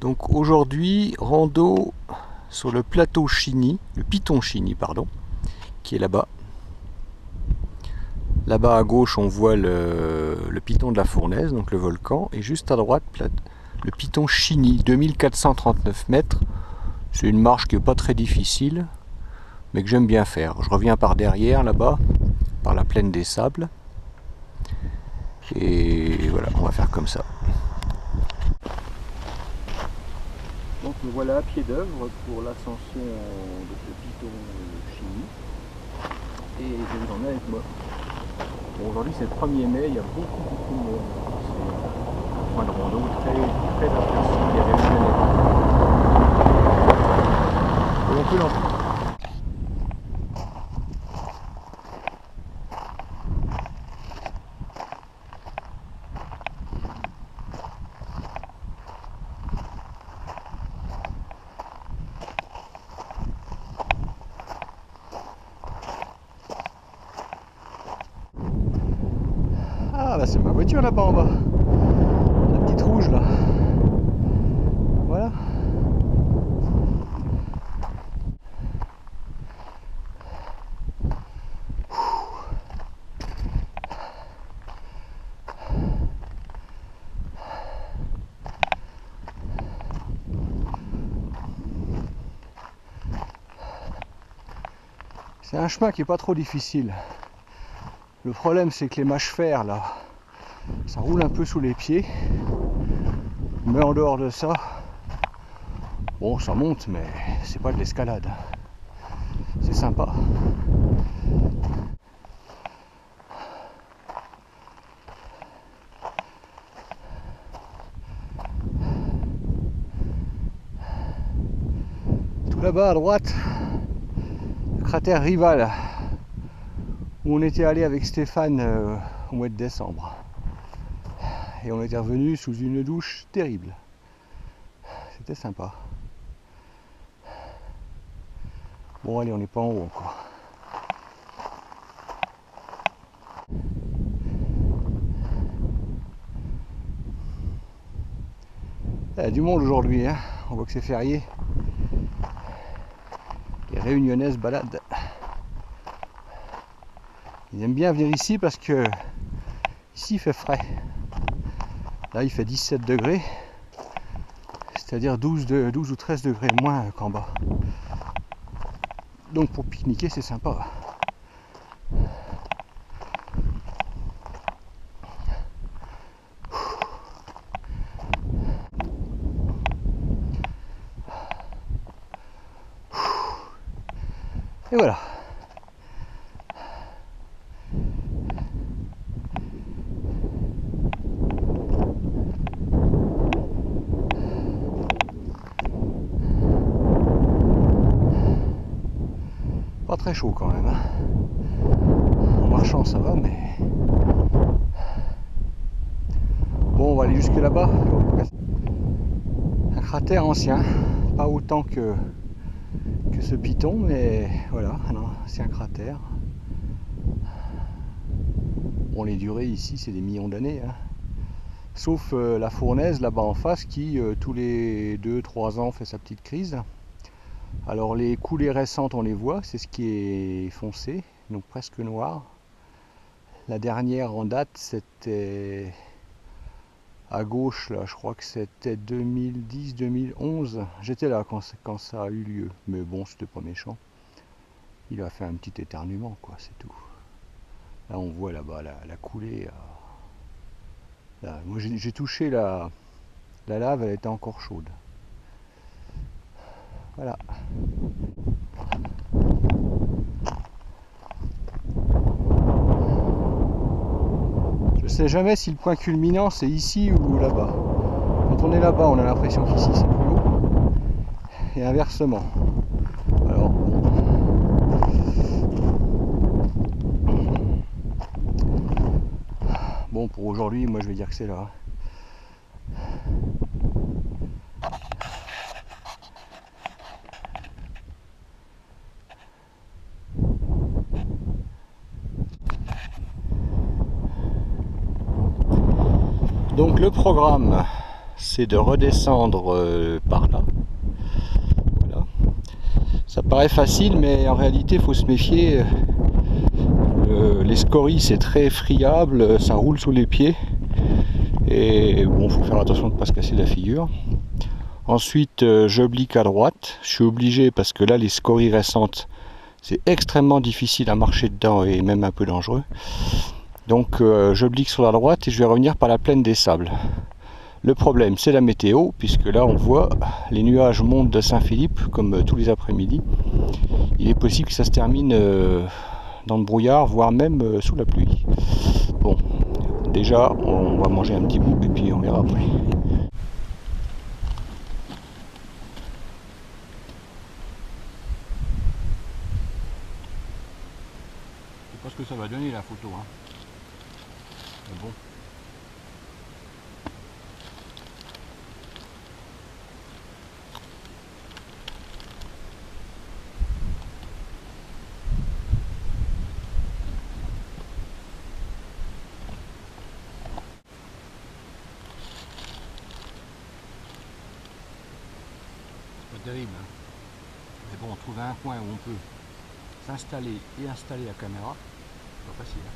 Donc aujourd'hui, rando sur le plateau Chigny, le piton Chigny, pardon, qui est là-bas. Là-bas à gauche, on voit le piton de la Fournaise, donc le volcan, et juste à droite, le piton Chigny, 2439 mètres. C'est une marche qui n'est pas très difficile, mais que j'aime bien faire. Je reviens par derrière, là-bas, par la plaine des Sables. Et voilà, on va faire comme ça. Donc me voilà à pied d'œuvre pour l'ascension de ce piton Chigny. Et je vous emmène avec moi. Bon, aujourd'hui c'est le 1er mai, il y a beaucoup de monde. C'est un point de rando très apprécié, il y avait une et on peut l'entendre. Ah bah c'est ma voiture là-bas en bas, la petite rouge là, voilà. C'est un chemin qui est pas trop difficile. Le problème c'est que les mâches fer là, ça roule un peu sous les pieds. Mais en dehors de ça, bon ça monte mais c'est pas de l'escalade. C'est sympa. Tout là-bas à droite, le cratère Rival, où on était allé avec Stéphane au mois de décembre. Et on était revenu sous une douche terrible. C'était sympa. Bon allez, on n'est pas en haut encore. Il y a du monde aujourd'hui, hein. On voit que c'est férié. Les Réunionnais se baladent. Ils aiment bien venir ici parce que ici il fait frais. Là il fait 17 degrés, c'est-à-dire 12 ou 13 degrés moins qu'en bas. Donc pour pique-niquer c'est sympa. Et voilà. Pas très chaud quand même, hein. En marchant ça va, mais bon, on va aller jusque là-bas. Un cratère ancien, pas autant que ce piton, mais voilà, un ancien cratère. Bon, les durées ici c'est des millions d'années, hein. Sauf la Fournaise là-bas en face qui tous les 2-3 ans fait sa petite crise. Alors les coulées récentes on les voit, c'est ce qui est foncé, donc presque noir. La dernière en date c'était à gauche là, je crois que c'était 2010-2011. J'étais là quand ça a eu lieu, mais bon c'était pas méchant. Il a fait un petit éternuement quoi, c'est tout. Là on voit là-bas la coulée. Là, moi j'ai touché la lave, elle était encore chaude. Voilà. Je sais jamais si le point culminant c'est ici ou là-bas. Quand on est là-bas, on a l'impression qu'ici c'est plus haut. Et inversement. Alors bon, pour aujourd'hui, moi je vais dire que c'est là. Donc le programme, c'est de redescendre par là. Voilà. Ça paraît facile, mais en réalité il faut se méfier. Les scories c'est très friable, ça roule sous les pieds. Et bon, il faut faire attention de ne pas se casser la figure. Ensuite, j'oblique à droite. Je suis obligé parce que là, les scories récentes, c'est extrêmement difficile à marcher dedans et même un peu dangereux. Donc, j'oblique sur la droite et je vais revenir par la plaine des sables. Le problème, c'est la météo, puisque là, on voit les nuages montent de Saint-Philippe, comme tous les après-midi. Il est possible que ça se termine dans le brouillard, voire même sous la pluie. Bon, déjà, on va manger un petit bout et puis on verra après. Je sais pas ce que ça va donner la photo, hein. Mais bon. C'est pas terrible, hein. Mais bon, trouver un coin où on peut s'installer et installer la caméra, c'est pas facile, hein.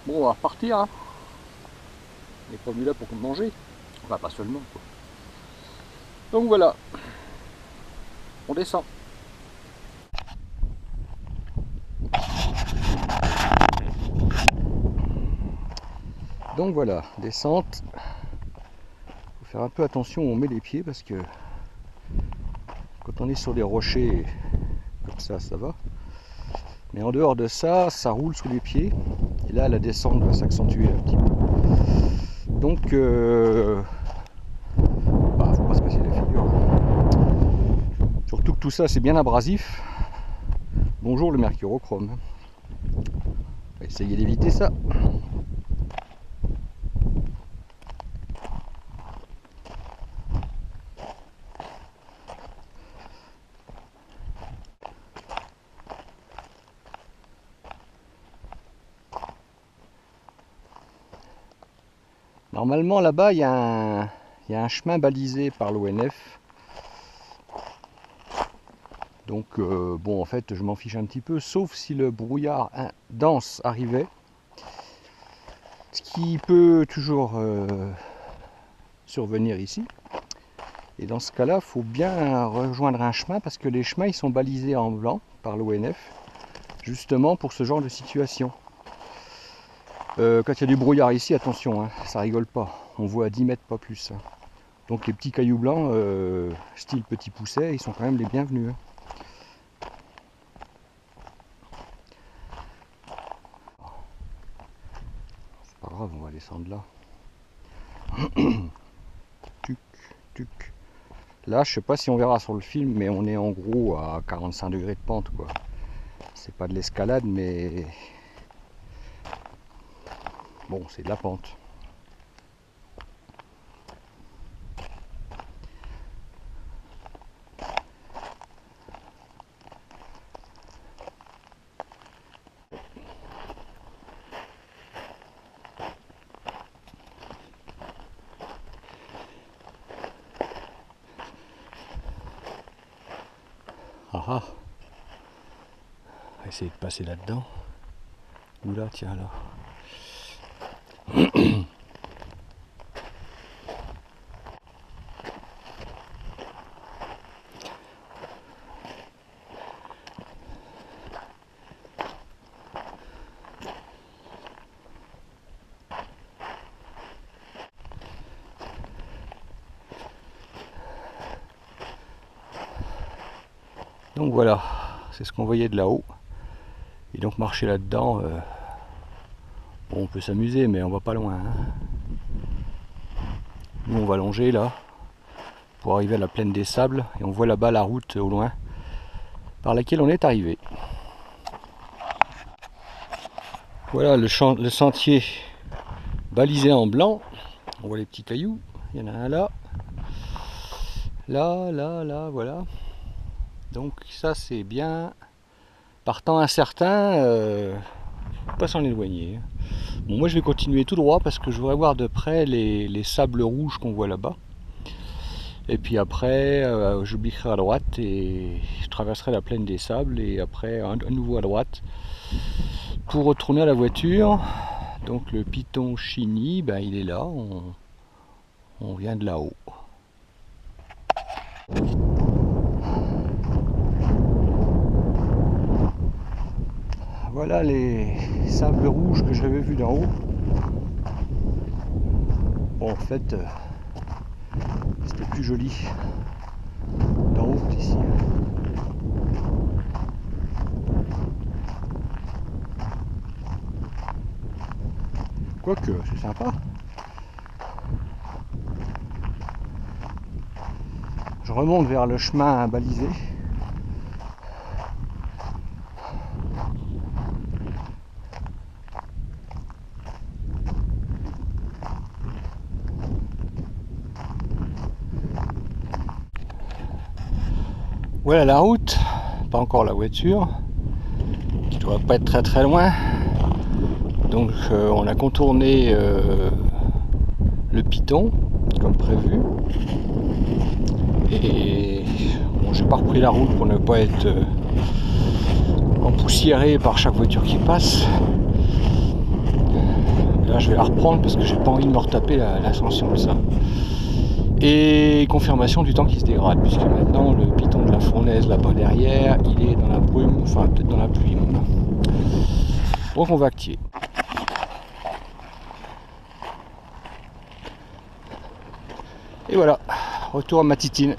Bon, on va repartir, hein. On n'est pas venu là pour manger. Enfin, pas seulement, quoi. Donc voilà, on descend. Donc voilà, descente. Faut faire un peu attention où on met les pieds parce que quand on est sur des rochers comme ça va. Mais en dehors de ça, ça roule sous les pieds. Et là, la descente va s'accentuer un petit peu. Donc, faut pas se casser la figure. Surtout que tout ça, c'est bien abrasif. Bonjour le mercurochrome. On va essayer d'éviter ça. Normalement là-bas il y a un chemin balisé par l'ONF. Donc bon, en fait je m'en fiche un petit peu, sauf si le brouillard dense arrivait. Ce qui peut toujours survenir ici. Et dans ce cas-là, il faut bien rejoindre un chemin parce que les chemins ils sont balisés en blanc par l'ONF, justement pour ce genre de situation. Quand il y a du brouillard ici, attention, hein, ça rigole pas. On voit à 10 mètres, pas plus. Hein. Donc les petits cailloux blancs, style petit pousset, ils sont quand même les bienvenus. Hein. C'est pas grave, on va descendre là. Tuc, tuc. Là, je sais pas si on verra sur le film, mais on est en gros à 45 degrés de pente, quoi. C'est pas de l'escalade, mais bon, c'est de la pente. Ah ah. On va essayer de passer là-dedans. Ou là, tiens là. Donc voilà, c'est ce qu'on voyait de là-haut. Et donc marcher là-dedans, bon, on peut s'amuser, mais on va pas loin. Hein. Nous on va longer là, pour arriver à la plaine des sables, et on voit là-bas la route au loin, par laquelle on est arrivé. Voilà le sentier balisé en blanc. On voit les petits cailloux, il y en a un là. Là, voilà. Donc ça c'est bien. Par temps incertain, pas s'en éloigner. Bon, moi je vais continuer tout droit parce que je voudrais voir de près les sables rouges qu'on voit là-bas. Et puis après, je bifurquerai à droite et je traverserai la plaine des sables et après à nouveau à droite pour retourner à la voiture. Donc le Piton Chigny, ben, il est là, on vient de là-haut. Voilà les sables rouges que j'avais vus d'en haut. Bon, en fait, c'était plus joli d'en haut qu'ici. Quoique, c'est sympa. Je remonte vers le chemin balisé. Voilà la route, pas encore la voiture, qui doit pas être très loin. Donc on a contourné le Piton, comme prévu. Et bon, j'ai pas repris la route pour ne pas être empoussiéré par chaque voiture qui passe. Là je vais la reprendre parce que j'ai pas envie de me retaper l'ascension de ça. Et confirmation du temps qui se dégrade, puisque maintenant le Piton de la Fournaise là-bas derrière, il est dans la brume, enfin peut-être dans la pluie même. Donc on va activer. Et voilà, retour à ma titine.